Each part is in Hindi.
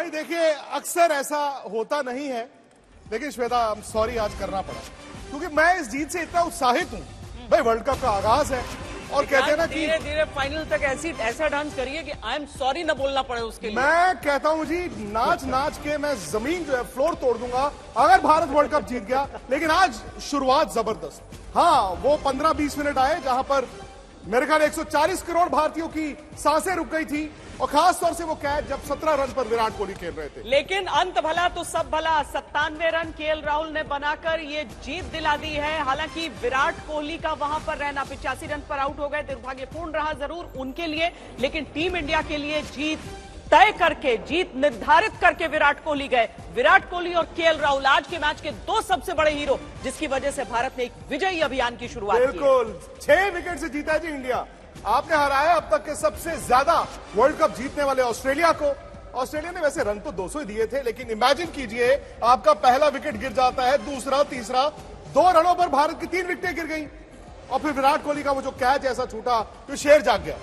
भाई देखिए, अक्सर ऐसा होता नहीं है, लेकिन श्वेता सॉरी आज करना पड़ा, क्योंकि मैं इस जीत से इतना उत्साहित हूं। भाई वर्ल्ड कप का आगाज है और कहते हैं ना कि धीरे धीरे फाइनल तक ऐसा डांस करिए कि आई एम सॉरी न बोलना पड़े उसके लिए। मैं कहता हूं जी, नाच नाच के मैं जमीन जो है फ्लोर तोड़ दूंगा अगर भारत वर्ल्ड कप जीत गया। लेकिन आज शुरुआत जबरदस्त। हाँ, वो 15-20 मिनट आए जहां पर मेरे ख्याल 140 करोड़ भारतीयों की सांसें रुक गई थी, और खास तौर से वो कैच जब 17 रन पर विराट कोहली खेल रहे थे। लेकिन अंत भला तो सब भला, 97 रन केएल राहुल ने बनाकर ये जीत दिला दी है। हालांकि विराट कोहली का वहां पर रहना, 85 रन पर आउट हो गए, दुर्भाग्यपूर्ण रहा जरूर उनके लिए, लेकिन टीम इंडिया के लिए जीत तय करके, जीत निर्धारित करके विराट कोहली गए। विराट कोहली और केएल राहुल आज के मैच के दो सबसे बड़े हीरो, जिसकी वजह से भारत ने एक विजयी अभियान की शुरुआत की। बिल्कुल, 6 विकेट से जीता है जी इंडिया। आपने हराया अब तक के सबसे ज्यादा वर्ल्ड कप जीतने वाले ऑस्ट्रेलिया को। ऑस्ट्रेलिया ने वैसे रन तो 200 ही दिए थे, लेकिन इमेजिन कीजिए आपका पहला विकेट गिर जाता है, दूसरा, तीसरा, 2 रनों पर भारत की 3 विकेटें गिर गई, और फिर विराट कोहली का वो जो कैच ऐसा छूटा तो शेर जाग गया।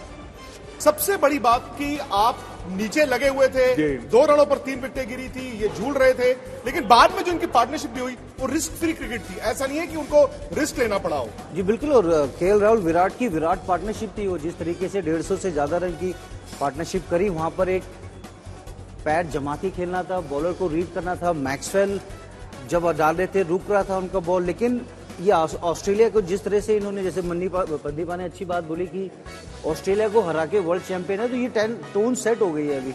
सबसे बड़ी बात कि आप नीचे लगे हुए थे, 2 रनों पर 3 विकेटें गिरी थी, ये झूल रहे थे, लेकिन बाद में जो इनकी पार्टनरशिप भी हुई वो रिस्क फ्री क्रिकेट थी। ऐसा नहीं है कि उनको रिस्क लेना पड़ा हो। जी बिल्कुल, और केएल राहुल विराट की विराट पार्टनरशिप थी। वो जिस तरीके से 150 से ज्यादा रन की पार्टनरशिप करी, वहां पर एक पैर जमाती खेलना था, बॉलर को रीड करना था। मैक्सवेल जब डाल रहे थे रुक रहा था उनका बॉल, लेकिन ये ऑस्ट्रेलिया को जिस तरह से इन्होंने, जैसे प्रदीपा ने अच्छी बात बोली कि ऑस्ट्रेलिया को हरा के वर्ल्ड चैंपियन है, तो ये टोन सेट हो गई है अभी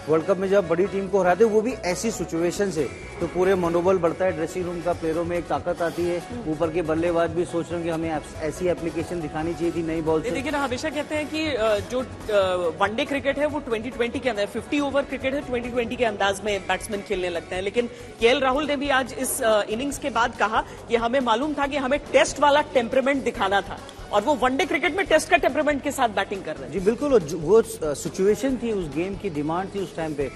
वर्ल्ड कप में। जब बड़ी टीम को हराते वो भी ऐसी सिचुएशन से, तो पूरे मनोबल बढ़ता है ड्रेसिंग रूम का, प्लेयरों में एक ताकत आती है। ऊपर के बल्लेबाज भी सोच रहे हैं कि हमें ऐसी एप्लीकेशन दिखानी चाहिए थी नई बॉल से। देखिए ना, हमेशा कहते हैं कि जो वनडे क्रिकेट है वो 2020 के अंदर, 50 ओवर क्रिकेट है 2020 के अंदाज में बैट्समैन खेलने लगते हैं। लेकिन केएल राहुल ने भी आज इस इनिंग्स के बाद कहा कि हमें मालूम था कि हमें टेस्ट वाला टेम्परामेंट दिखाना था, और वो वनडे क्रिकेट में टेस्ट का टेम्परामेंट के साथ बैटिंग कर रहे हैं। जी बिल्कुल, वो सिचुएशन थी, उस गेम की डिमांड थी उस टाइम पे।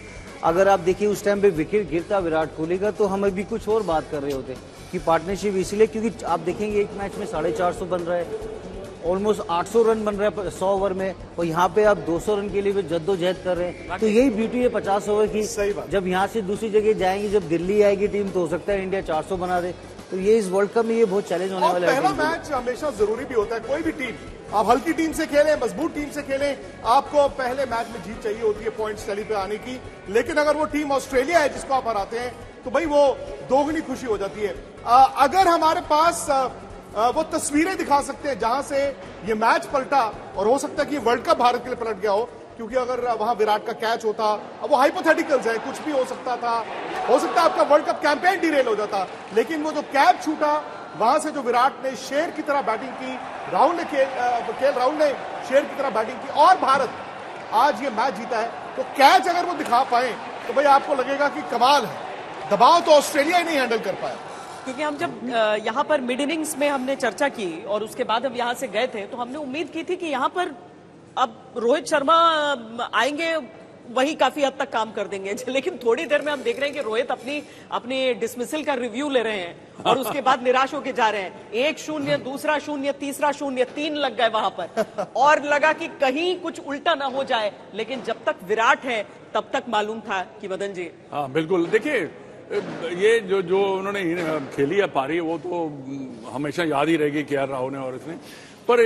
अगर आप देखिए उस टाइम पे विकेट गिरता विराट कोहली का, तो हम अभी कुछ और बात कर रहे होते कि पार्टनरशिप, इसलिए क्योंकि आप देखेंगे एक मैच में 450 बन रहा है, ऑलमोस्ट 800 रन बन रहा है 100 ओवर में, और यहाँ पे आप 200 रन के लिए भी जद्दोजहद कर रहे हैं। तो यही ब्यूटी है 50 ओवर की। जब यहाँ से दूसरी जगह जाएंगे, जब दिल्ली आएगी टीम, तो हो सकता है इंडिया 400 बना दे। तो ये इस वर्ल्ड कप में ये बहुत चैलेंज होने वाला है। पहला मैच हमेशा जरूरी भी होता है। कोई भी टीम, आप हल्की टीम से खेलें, मजबूत टीम से खेलें, आपको पहले मैच में जीत चाहिए होती है पॉइंट्स टैली पे आने की। लेकिन अगर वो टीम ऑस्ट्रेलिया है जिसको आप हराते हैं, तो भाई वो दोगुनी खुशी हो जाती है। अगर हमारे पास वो तस्वीरें दिखा सकते हैं जहां से ये मैच पलटा, और हो सकता है कि वर्ल्ड कप भारत के लिए पलट गया हो, क्योंकि अगर वहां विराट का कैच होता, अब वो हाइपोथेटिकल्स है, कुछ भी हो सकता था, हो सकता है आपका वर्ल्ड कप कैंपेन डिरेल हो जाता। लेकिन वो जो कैच छूटा, वहां से जो विराट ने शेर की तरह बैटिंग की, केएल राहुल ने शेर की तरह बैटिंग की, और भारत आज ये मैच जीता है। तो कैच अगर वो दिखा पाए तो भाई आपको लगेगा कि कमाल है। दबाव तो ऑस्ट्रेलिया ही नहीं हैंडल कर पाया। क्योंकि हम जब यहाँ पर मिड इनिंग्स में हमने चर्चा की और उसके बाद हम यहाँ से गए थे, तो हमने उम्मीद की थी कि यहाँ पर अब रोहित शर्मा आएंगे, वही काफी हद तक काम कर देंगे। लेकिन थोड़ी देर में हम देख रहे हैं कि रोहित अपनी डिसमिसल का रिव्यू ले रहे हैं, और उसके बाद निराश होकर जा रहे हैं। 1-0, दूसरा 0, तीसरा 0, 3 लग गए वहां पर, और लगा कि कहीं कुछ उल्टा ना हो जाए। लेकिन जब तक विराट है तब तक मालूम था कि मदन जी। हाँ बिल्कुल, देखिए ये जो उन्होंने खेली है पारी, वो तो हमेशा याद ही रहेगी केएल राहुल ने और इसने। पर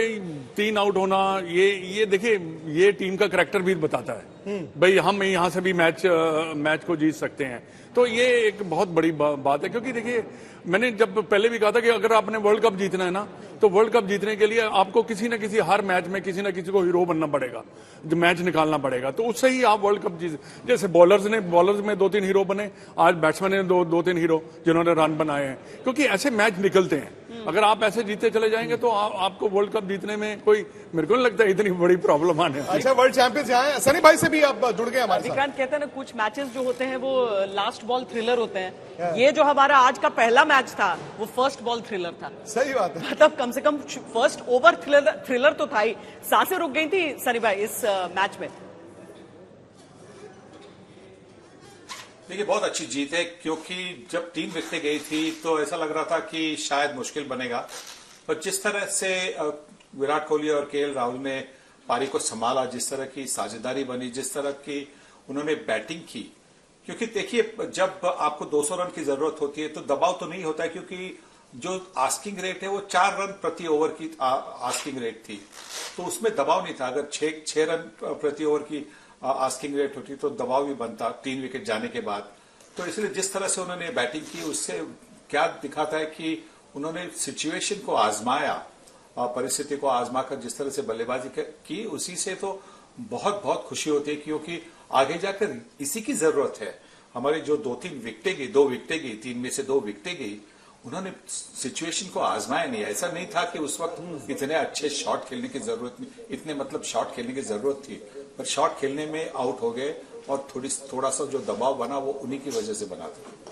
3 आउट होना, ये देखिए, ये टीम का करैक्टर भी बताता है भाई, हम यहाँ से भी मैच को जीत सकते हैं। तो ये एक बहुत बड़ी बात है, क्योंकि देखिए मैंने जब पहले भी कहा था कि अगर आपने वर्ल्ड कप जीतना है ना, तो वर्ल्ड कप जीतने के लिए आपको किसी न किसी, हर मैच में किसी न किसी को हीरो बनना पड़ेगा, जो मैच निकालना पड़ेगा, तो उससे ही आप वर्ल्ड कप जीत। जैसे बॉलर्स में 2-3 हीरो बने, आज बैट्समैन ने 2-3 हीरो जिन्होंने रन बनाए हैं, क्योंकि ऐसे मैच निकलते हैं। अगर आप ऐसे जीते चले जाएंगे तो आपको वर्ल्ड कप जीतने में कोई, मेरे को नहीं लगता इतनी बड़ी प्रॉब्लम आने वाली। अच्छा, वर्ल्ड चैंपियंस यहाँ है। सनी भाई से भी आप जुड़ गए हमारे साथ। विक्रांत कहते हैं ना, कुछ मैचेस जो होते हैं वो लास्ट बॉल थ्रिलर होते हैं। ये जो हमारा आज का पहला मैच था वो फर्स्ट बॉल थ्रिलर था। सही बात है, मतलब कम से कम फर्स्ट ओवर थ्रिलर तो था ही। सांसें रुक गई थी सनी भाई इस मैच में। देखिए, बहुत अच्छी जीत है, क्योंकि जब 3 विकेटें गई थी तो ऐसा लग रहा था कि शायद मुश्किल बनेगा, पर जिस तरह से विराट कोहली और केएल राहुल ने पारी को संभाला, जिस तरह की साझेदारी बनी, जिस तरह की उन्होंने बैटिंग की, क्योंकि देखिए जब आपको 200 रन की जरूरत होती है तो दबाव तो नहीं होता है, क्योंकि जो आस्किंग रेट है वो 4 रन प्रति ओवर की आस्किंग रेट थी, तो उसमें दबाव नहीं था। अगर 6 रन प्रति ओवर की आस्किंग रेट होती तो दबाव भी बनता 3 विकेट जाने के बाद। तो इसलिए जिस तरह से उन्होंने बैटिंग की उससे क्या दिखाता है कि उन्होंने सिचुएशन को आजमाया, परिस्थिति को आजमाकर जिस तरह से बल्लेबाजी की, उसी से तो बहुत बहुत खुशी होती है, क्योंकि आगे जाकर इसी की जरूरत है। हमारी जो 2-3 विकेटें गई, 2 विकेटें गई, 3 में से 2 विकेटें गई, उन्होंने सिचुएशन को आजमाया नहीं। ऐसा नहीं था कि उस वक्त इतने अच्छे शॉट खेलने की जरूरत नहीं, इतने मतलब शॉट खेलने की जरूरत थी, पर शॉट खेलने में आउट हो गए और थोड़ा सा जो दबाव बना वो उन्हीं की वजह से बना था।